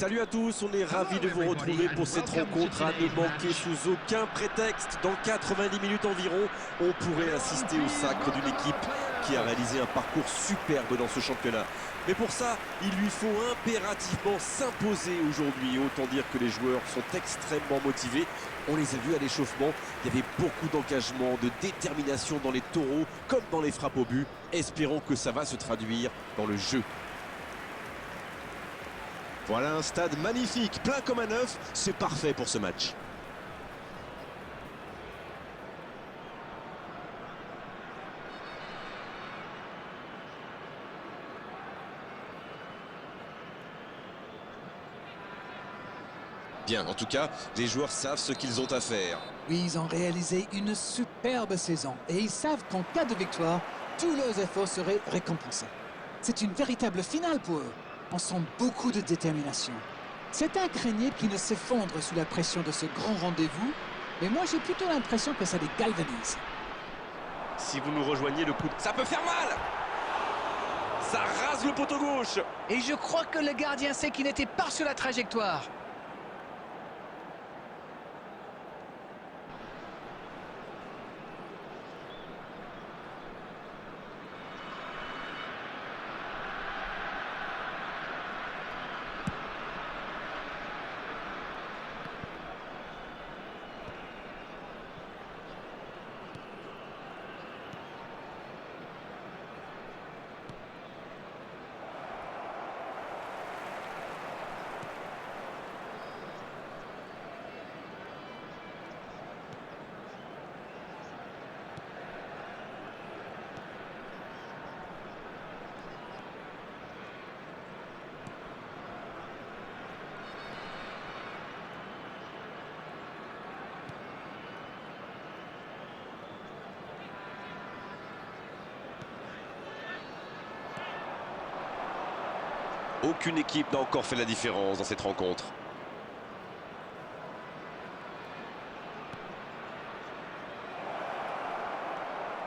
Salut à tous, on est ravis de vous retrouver pour cette rencontre à ne manquer sous aucun prétexte. Dans 90 minutes environ, on pourrait assister au sacre d'une équipe qui a réalisé un parcours superbe dans ce championnat. Mais pour ça, il lui faut impérativement s'imposer aujourd'hui. Autant dire que les joueurs sont extrêmement motivés. On les a vus à l'échauffement, il y avait beaucoup d'engagement, de détermination dans les taureaux comme dans les frappes au but. Espérons que ça va se traduire dans le jeu. Voilà un stade magnifique, plein comme un œuf, c'est parfait pour ce match. Bien, en tout cas, les joueurs savent ce qu'ils ont à faire. Oui, ils ont réalisé une superbe saison et ils savent qu'en cas de victoire, tous leurs efforts seraient récompensés. C'est une véritable finale pour eux. On sent beaucoup de détermination. C'est incroyable qui ne s'effondre sous la pression de ce grand rendez-vous, mais moi j'ai plutôt l'impression que ça les galvanise. Si vous nous rejoignez, le coup de... Ça peut faire mal! Ça rase le poteau gauche! Et je crois que le gardien sait qu'il n'était pas sur la trajectoire. Aucune équipe n'a encore fait la différence dans cette rencontre.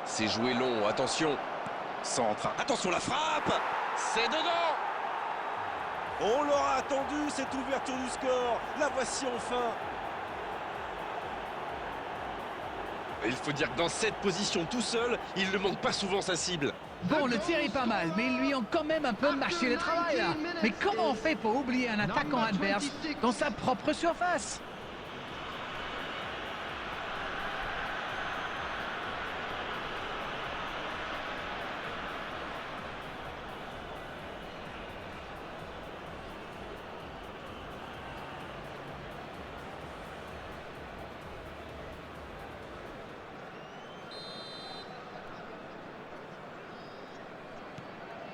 C'est joué long, attention. Centre, attention la frappe! C'est dedans! On l'aura attendu, cette ouverture du score. La voici enfin. Il faut dire que dans cette position tout seul, il ne manque pas souvent sa cible. Bon, le tir est pas mal, mais ils lui ont quand même un peu mâché le travail là. Mais comment on fait pour oublier un attaquant adverse dans sa propre surface?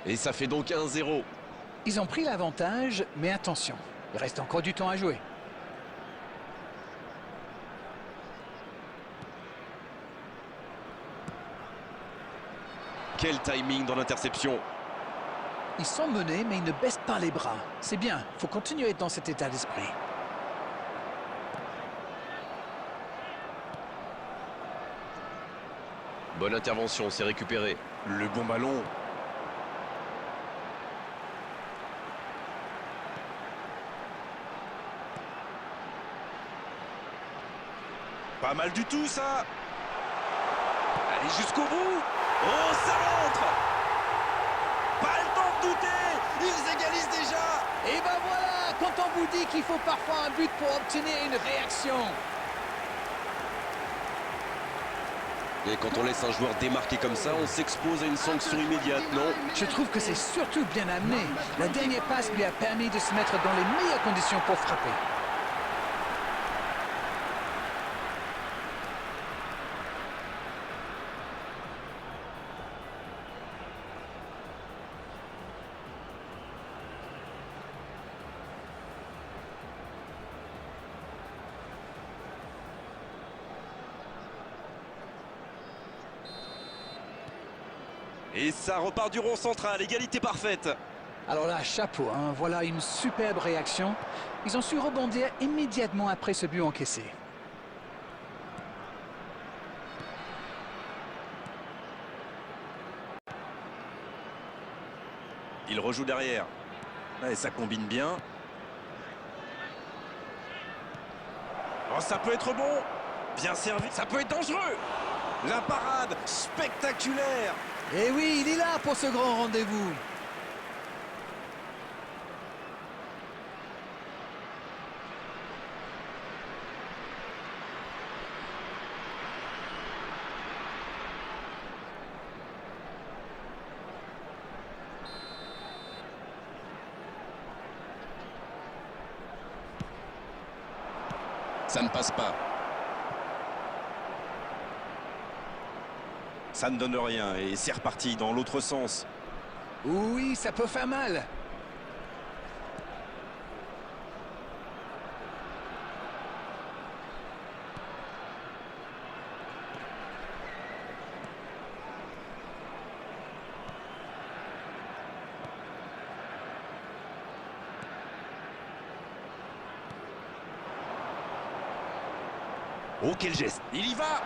Et ça fait donc 1-0. Ils ont pris l'avantage, mais attention, il reste encore du temps à jouer. Quel timing dans l'interception. Ils sont menés, mais ils ne baissent pas les bras. C'est bien, il faut continuer dans cet état d'esprit. Bonne intervention, c'est récupéré. Le bon ballon. Pas mal du tout, ça. Allez jusqu'au bout. Oh, ça rentre. Pas le temps de douter. Ils égalisent déjà. Et ben voilà, quand on vous dit qu'il faut parfois un but pour obtenir une réaction. Et quand on laisse un joueur démarquer comme ça, on s'expose à une sanction immédiate, non? Je trouve que c'est surtout bien amené. La dernière passe lui a permis de se mettre dans les meilleures conditions pour frapper. Et ça repart du rond central, égalité parfaite. Alors là, chapeau, hein, voilà une superbe réaction. Ils ont su rebondir immédiatement après ce but encaissé. Il rejoue derrière. Et ça combine bien. Oh, ça peut être bon. Bien servi. Ça peut être dangereux. La parade spectaculaire. Et oui, il est là pour ce grand rendez-vous. Ça ne passe pas. Ça ne donne rien et c'est reparti dans l'autre sens. Oui, ça peut faire mal. Oh, quel geste. Il y va.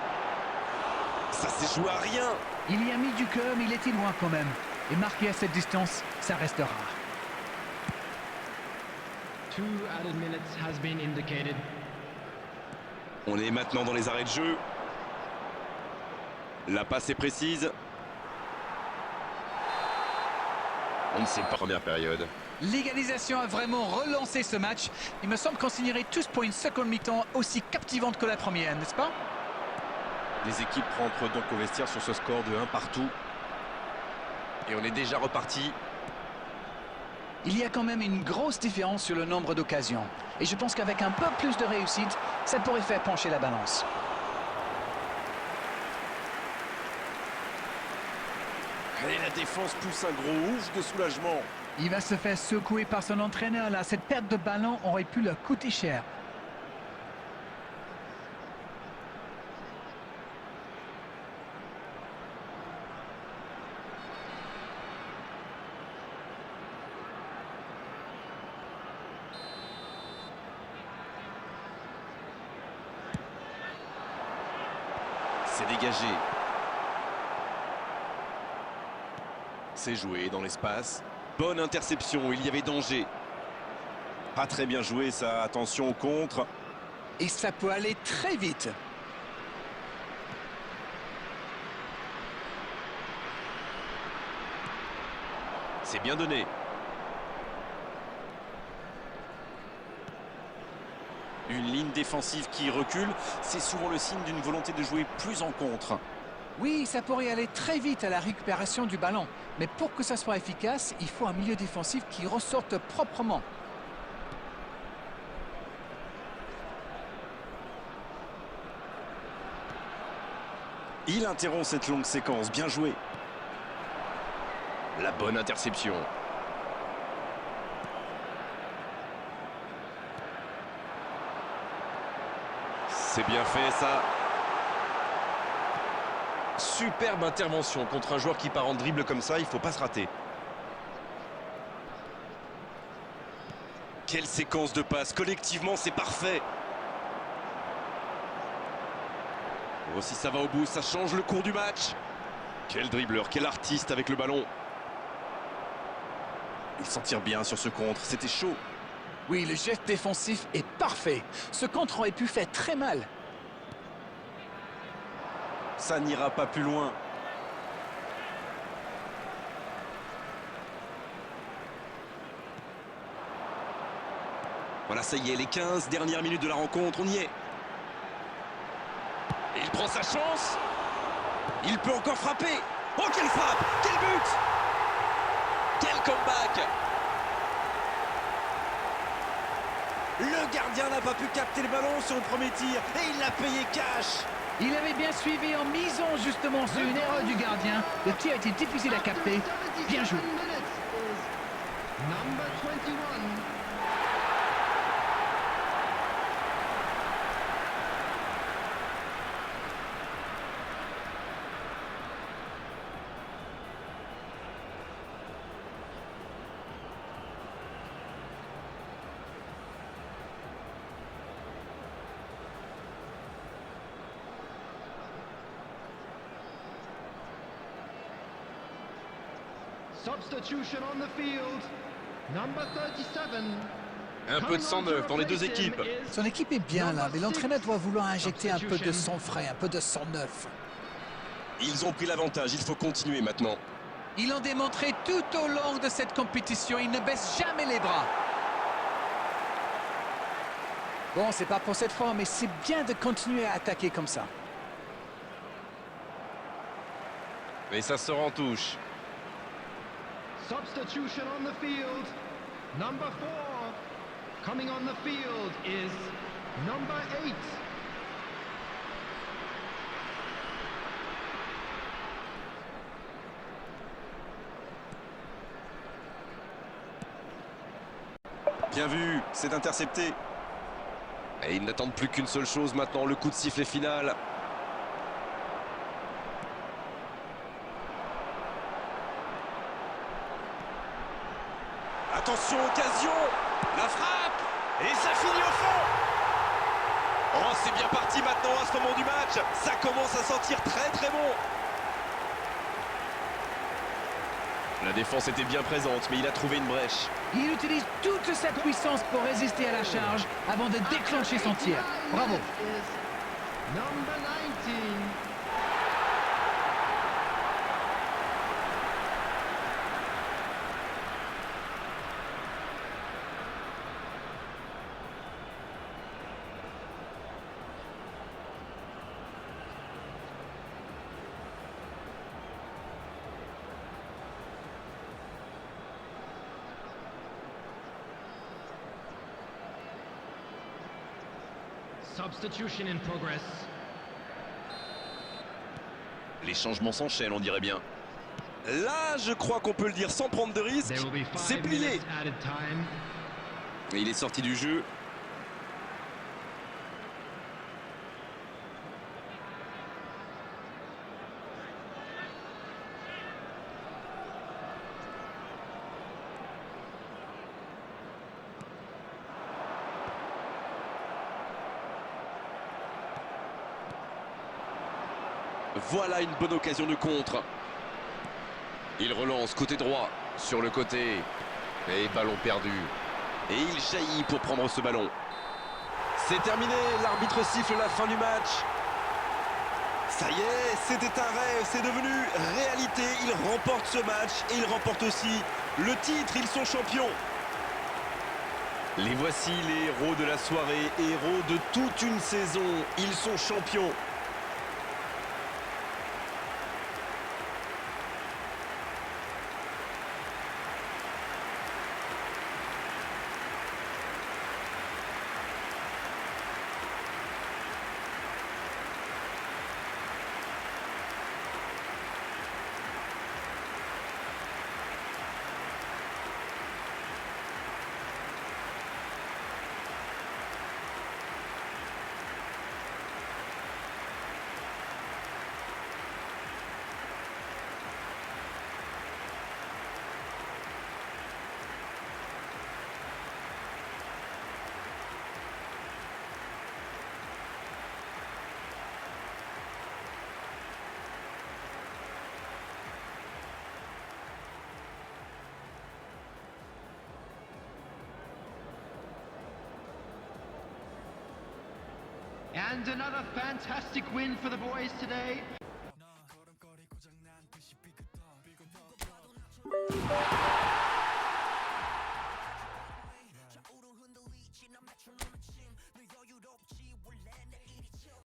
Ça s'est joué à rien. Il y a mis du cœur, mais il était loin quand même. Et marqué à cette distance, ça reste rare. 2 added minutes has been indicated. On est maintenant dans les arrêts de jeu. La passe est précise. On ne sait pas. Première période. L'égalisation a vraiment relancé ce match. Il me semble qu'on signerait tous pour une seconde mi-temps aussi captivante que la première, n'est-ce pas? Les équipes rentrent donc au vestiaire sur ce score de 1 partout. Et on est déjà reparti. Il y a quand même une grosse différence sur le nombre d'occasions. Et je pense qu'avec un peu plus de réussite, ça pourrait faire pencher la balance. Et la défense pousse un gros ouf de soulagement. Il va se faire secouer par son entraîneur là. Cette perte de ballon aurait pu leur coûter cher. C'est dégagé. C'est joué dans l'espace. Bonne interception, il y avait danger. Pas très bien joué ça, attention au contre. Et ça peut aller très vite. C'est bien donné. Une ligne défensive qui recule, c'est souvent le signe d'une volonté de jouer plus en contre. Oui, ça pourrait aller très vite à la récupération du ballon. Mais pour que ça soit efficace, il faut un milieu défensif qui ressorte proprement. Il interrompt cette longue séquence, bien joué. La bonne interception. C'est bien fait ça. Superbe intervention contre un joueur qui part en dribble comme ça, il faut pas se rater. Quelle séquence de passes, collectivement c'est parfait. Oh, si ça va au bout, ça change le cours du match. Quel dribbleur, quel artiste avec le ballon. Il s'en tire bien sur ce contre, c'était chaud. Oui, le geste défensif est parfait. Ce contre aurait pu faire très mal. Ça n'ira pas plus loin. Voilà, ça y est, les 15 dernières minutes de la rencontre, on y est. Et il prend sa chance. Il peut encore frapper. Oh, quelle frappe! Quel but! Quel comeback! Le gardien n'a pas pu capter le ballon sur le premier tir et il l'a payé cash. Il avait bien suivi en misant justement sur une erreur du gardien. Le tir était difficile à capter. Bien joué. Number 21. Substitution on the field. Number 37. Un peu de sang neuf dans les deux équipes. Son équipe est bien là, mais l'entraîneur doit vouloir injecter un peu de sang frais, un peu de sang neuf. Ils ont pris l'avantage, il faut continuer maintenant. Ils l'ont démontré tout au long de cette compétition, ils ne baissent jamais les bras. Bon, c'est pas pour cette fois, mais c'est bien de continuer à attaquer comme ça. Et ça sort en touche. Substitution on the field. Number 4. Coming on the field is number 8. Bien vu, c'est intercepté. Et ils n'attendent plus qu'une seule chose maintenant, le coup de sifflet final. Attention, occasion. La frappe. Et ça finit au fond. Oh, c'est bien parti maintenant à ce moment du match. Ça commence à sentir très très bon. La défense était bien présente, mais il a trouvé une brèche. Il utilise toute sa puissance pour résister à la charge avant de déclencher son tir. Bravo. Number 19. Substitution in progress. Les changements s'enchaînent, on dirait bien. Là, je crois qu'on peut le dire sans prendre de risque. There will be C'est 5 plié. minutes added time. Et il est sorti du jeu. Voilà une bonne occasion de contre. Il relance côté droit, sur le côté. Et ballon perdu. Et il jaillit pour prendre ce ballon. C'est terminé, l'arbitre siffle la fin du match. Ça y est, c'était un rêve, c'est devenu réalité. Ils remportent ce match et ils remportent aussi le titre, ils sont champions. Les voici les héros de la soirée, héros de toute une saison. Ils sont champions. And another fantastic win for the boys today.